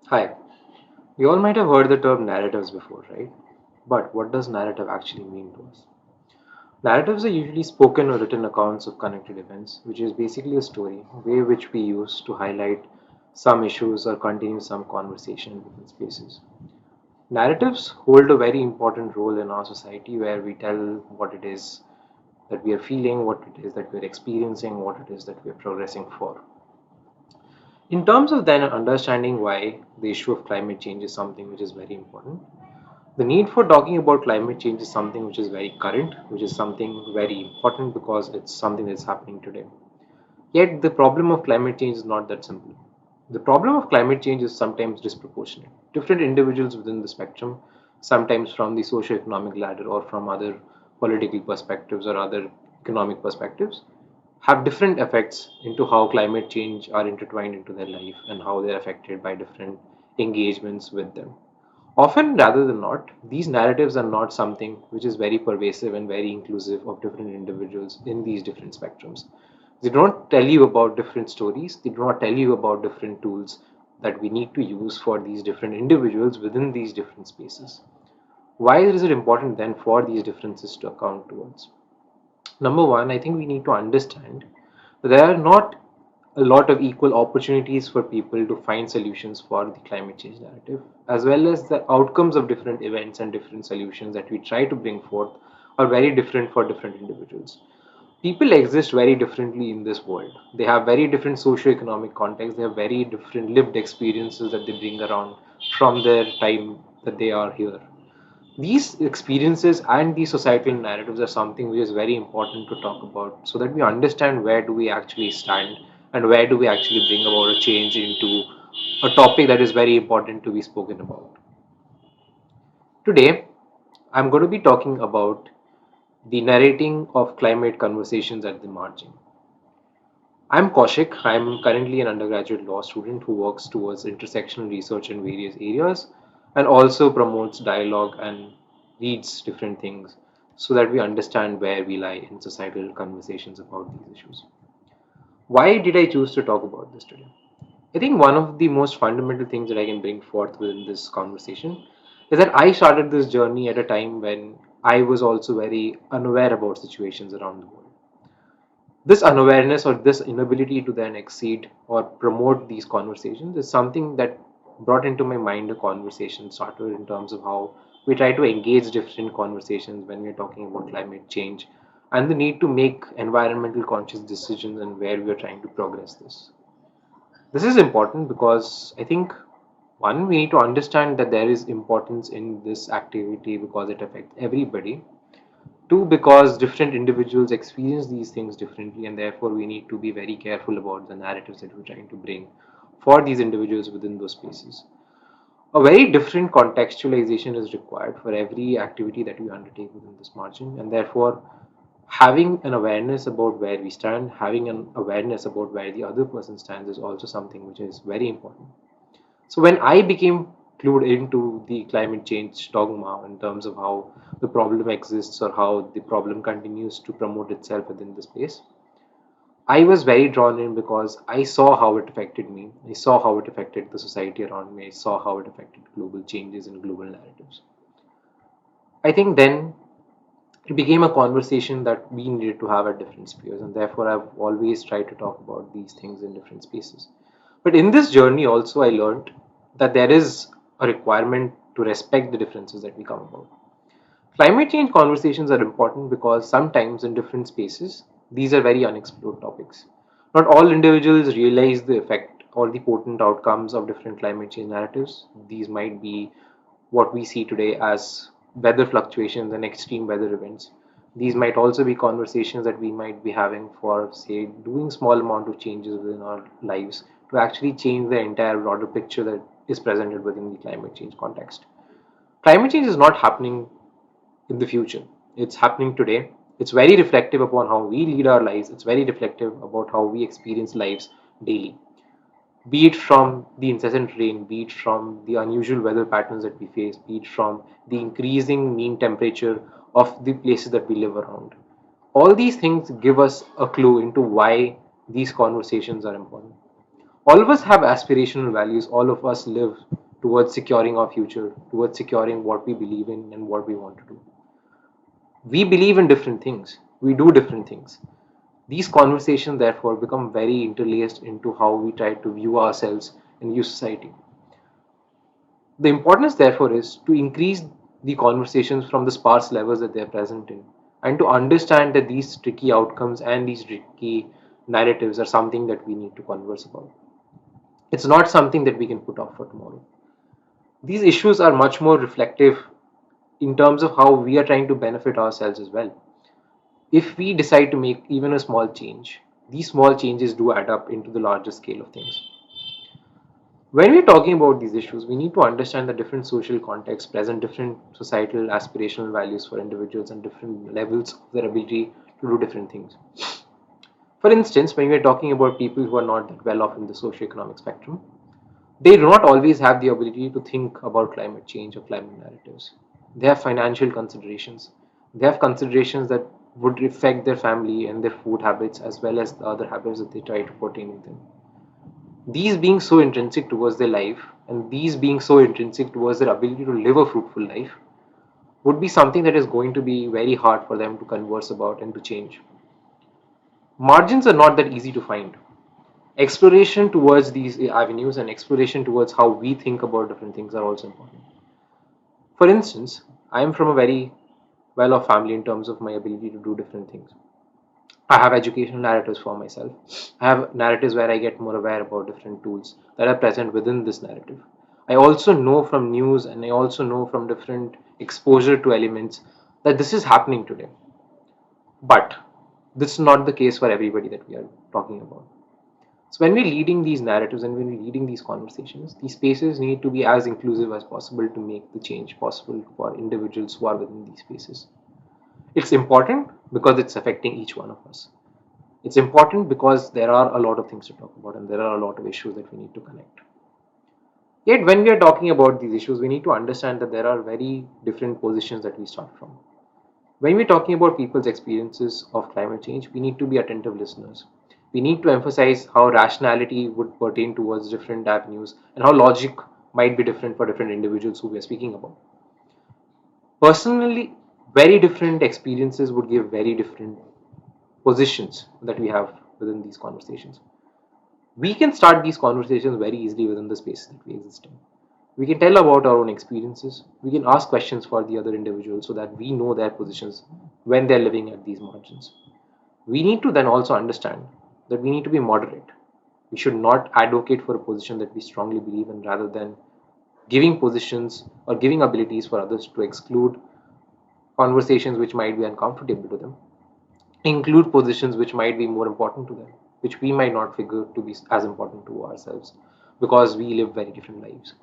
Hi. We all might have heard the term narratives before, right? But what does narrative actually mean to us? Narratives are usually spoken or written accounts of connected events, which is basically a story, a way which we use to highlight some issues or continue some conversation in different spaces. Narratives hold a very important role in our society where we tell what it is that we are feeling, what it is that we are experiencing, what it is that we are progressing for. In terms of then understanding why the issue of climate change is something which is very important, the need for talking about climate change is something which is very current, which is something very important because it's something that's happening today. Yet, the problem of climate change is not that simple. The problem of climate change is sometimes disproportionate. Different individuals within the spectrum, sometimes from the socio-economic ladder or from other political perspectives or other economic perspectives, have different effects into how climate change are intertwined into their life and how they're affected by different engagements with them. Often, rather than not, these narratives are not something which is very pervasive and very inclusive of different individuals in these different spectrums. They do not tell you about different stories, they do not tell you about different tools that we need to use for these different individuals within these different spaces. Why is it important then for these differences to account towards? Number one, I think we need to understand that there are not a lot of equal opportunities for people to find solutions for the climate change narrative, as well as the outcomes of different events and different solutions that we try to bring forth are very different for different individuals. People exist very differently in this world. They have very different socio-economic contexts, they have very different lived experiences that they bring around from their time that they are here. These experiences and these societal narratives are something which is very important to talk about so that we understand where do we actually stand and where do we actually bring about a change into a topic that is very important to be spoken about. Today, I'm going to be talking about the narrating of climate conversations at the margin. I'm Kaushik. I'm currently an undergraduate law student who works towards intersectional research in various areas and also promotes dialogue and reads different things so that we understand where we lie in societal conversations about these issues. Why did I choose to talk about this today? I think one of the most fundamental things that I can bring forth within this conversation is that I started this journey at a time when I was also very unaware about situations around the world. This unawareness or this inability to then exceed or promote these conversations is something that brought into my mind a conversation starter in terms of how we try to engage different conversations when we're talking about climate change and the need to make environmental conscious decisions and where we are trying to progress this. This is important because I think one, we need to understand that there is importance in this activity because it affects everybody. Two, because different individuals experience these things differently, and therefore we need to be very careful about the narratives that we're trying to bring for these individuals within those spaces. A very different contextualization is required for every activity that we undertake within this margin, and therefore having an awareness about where we stand, having an awareness about where the other person stands is also something which is very important. So when I became clued into the climate change dogma in terms of how the problem exists or how the problem continues to promote itself within the space, I was very drawn in because I saw how it affected me. I saw how it affected the society around me. I saw how it affected global changes and global narratives. I think then it became a conversation that we needed to have at different spheres, and therefore I've always tried to talk about these things in different spaces. But in this journey, also, I learned that there is a requirement to respect the differences that we come about. Climate change conversations are important because sometimes in different spaces, these are very unexplored topics. Not all individuals realize the effect or the potent outcomes of different climate change narratives. These might be what we see today as weather fluctuations and extreme weather events. These might also be conversations that we might be having for, say, doing small amount of changes within our lives to actually change the entire broader picture that is presented within the climate change context. Climate change is not happening in the future. It's happening today. It's very reflective upon how we lead our lives. It's very reflective about how we experience lives daily. Be it from the incessant rain, be it from the unusual weather patterns that we face, be it from the increasing mean temperature of the places that we live around. All these things give us a clue into why these conversations are important. All of us have aspirational values. All of us live towards securing our future, towards securing what we believe in and what we want to do. We believe in different things. We do different things. These conversations, therefore, become very interlaced into how we try to view ourselves and view society. The importance, therefore, is to increase the conversations from the sparse levels that they are present in, and to understand that these tricky outcomes and these tricky narratives are something that we need to converse about. It's not something that we can put off for tomorrow. These issues are much more reflective in terms of how we are trying to benefit ourselves as well. If we decide to make even a small change, these small changes do add up into the larger scale of things. When we're talking about these issues, we need to understand the different social contexts present, different societal aspirational values for individuals, and different levels of their ability to do different things. For instance, when we're talking about people who are not that well off in the socio-economic spectrum, they do not always have the ability to think about climate change or climate narratives. They have financial considerations. They have considerations that would affect their family and their food habits as well as the other habits that they try to put in with them. These being so intrinsic towards their life and these being so intrinsic towards their ability to live a fruitful life would be something that is going to be very hard for them to converse about and to change. Margins are not that easy to find. Exploration towards these avenues and exploration towards how we think about different things are also important. For instance, I am from a very well off family in terms of my ability to do different things. I have educational narratives for myself. I have narratives where I get more aware about different tools that are present within this narrative. I also know from news and I also know from different exposure to elements that this is happening today. But this is not the case for everybody that we are talking about. So when we're leading these narratives and when we're leading these conversations, these spaces need to be as inclusive as possible to make the change possible for individuals who are within these spaces. It's important because it's affecting each one of us. It's important because there are a lot of things to talk about and there are a lot of issues that we need to connect. Yet, when we are talking about these issues, we need to understand that there are very different positions that we start from. When we're talking about people's experiences of climate change, we need to be attentive listeners. We need to emphasize how rationality would pertain towards different avenues and how logic might be different for different individuals who we are speaking about. Personally, very different experiences would give very different positions that we have within these conversations. We can start these conversations very easily within the space that we exist in. We can tell about our own experiences. We can ask questions for the other individuals so that we know their positions when they're living at these margins. We need to then also understand that we need to be moderate. We should not advocate for a position that we strongly believe in rather than giving positions or giving abilities for others to exclude conversations which might be uncomfortable to them, include positions which might be more important to them, which we might not figure to be as important to ourselves because we live very different lives.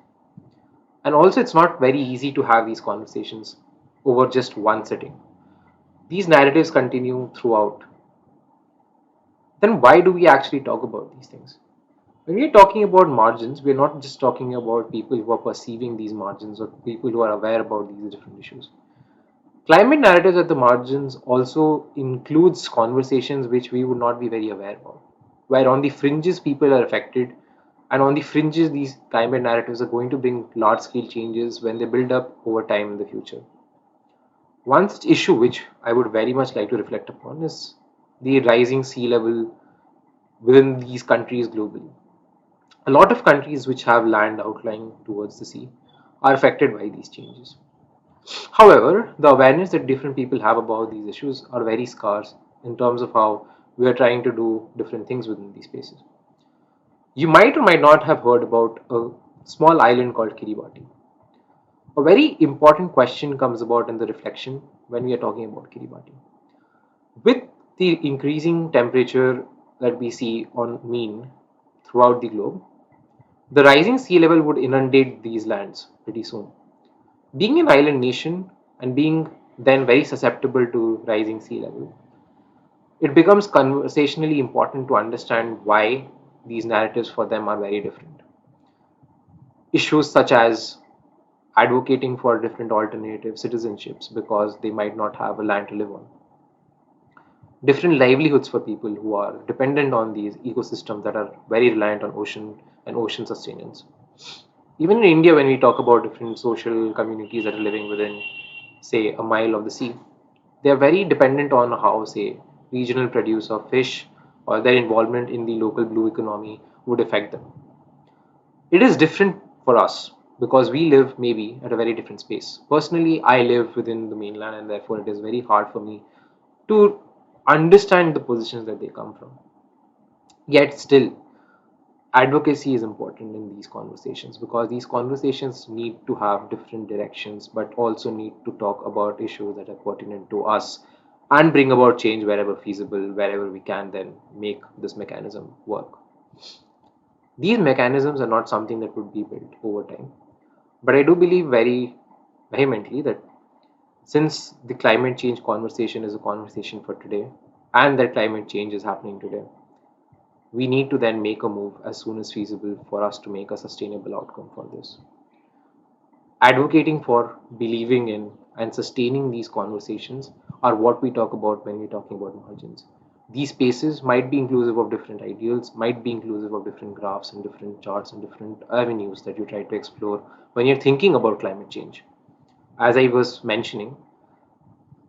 And also, it's not very easy to have these conversations over just one sitting. These narratives continue throughout. Then, why do we actually talk about these things? When we're talking about margins, we're not just talking about people who are perceiving these margins or people who are aware about these different issues. Climate narratives at the margins also includes conversations which we would not be very aware of, where on the fringes people are affected, and on the fringes these climate narratives are going to bring large scale changes when they build up over time in the future. One such issue which I would very much like to reflect upon is the rising sea level within these countries globally. A lot of countries which have land outlying towards the sea are affected by these changes. However, the awareness that different people have about these issues are very scarce in terms of how we are trying to do different things within these spaces. You might or might not have heard about a small island called Kiribati. A very important question comes about in the reflection when we are talking about Kiribati. With the increasing temperature that we see on mean throughout the globe, the rising sea level would inundate these lands pretty soon. Being an island nation and being then very susceptible to rising sea level, it becomes conversationally important to understand why these narratives for them are very different. Issues such as advocating for different alternative citizenships because they might not have a land to live on. different livelihoods for people who are dependent on these ecosystems that are very reliant on ocean and ocean sustenance. Even in India, when we talk about different social communities that are living within, say, a mile of the sea, they are very dependent on how, say, regional produce of fish or their involvement in the local blue economy would affect them. It is different for us because we live maybe at a very different space. Personally, I live within the mainland, and therefore it is very hard for me to understand the positions that they come from. Yet, still, advocacy is important in these conversations because these conversations need to have different directions but also need to talk about issues that are pertinent to us and bring about change wherever feasible, wherever we can then make this mechanism work. These mechanisms are not something that would be built over time, but I do believe very vehemently that since the climate change conversation is a conversation for today and that climate change is happening today, we need to then make a move as soon as feasible for us to make a sustainable outcome for this. Advocating for, believing in, and sustaining these conversations are what we talk about when we're talking about margins. These spaces might be inclusive of different ideals, might be inclusive of different graphs and different charts and different avenues that you try to explore when you're thinking about climate change. As I was mentioning,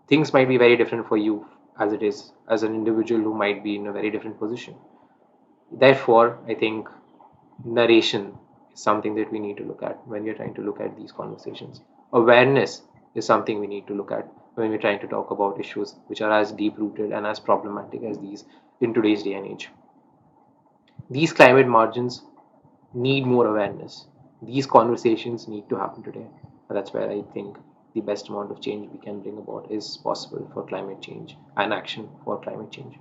things might be very different for you as it is as an individual who might be in a very different position. Therefore, I think narration is something that we need to look at when we're trying to look at these conversations. Awareness is something we need to look at when we're trying to talk about issues which are as deep rooted and as problematic as these in today's day and age. These climate margins need more awareness. These conversations need to happen today. And that's where I think the best amount of change we can bring about is possible for climate change and action for climate change.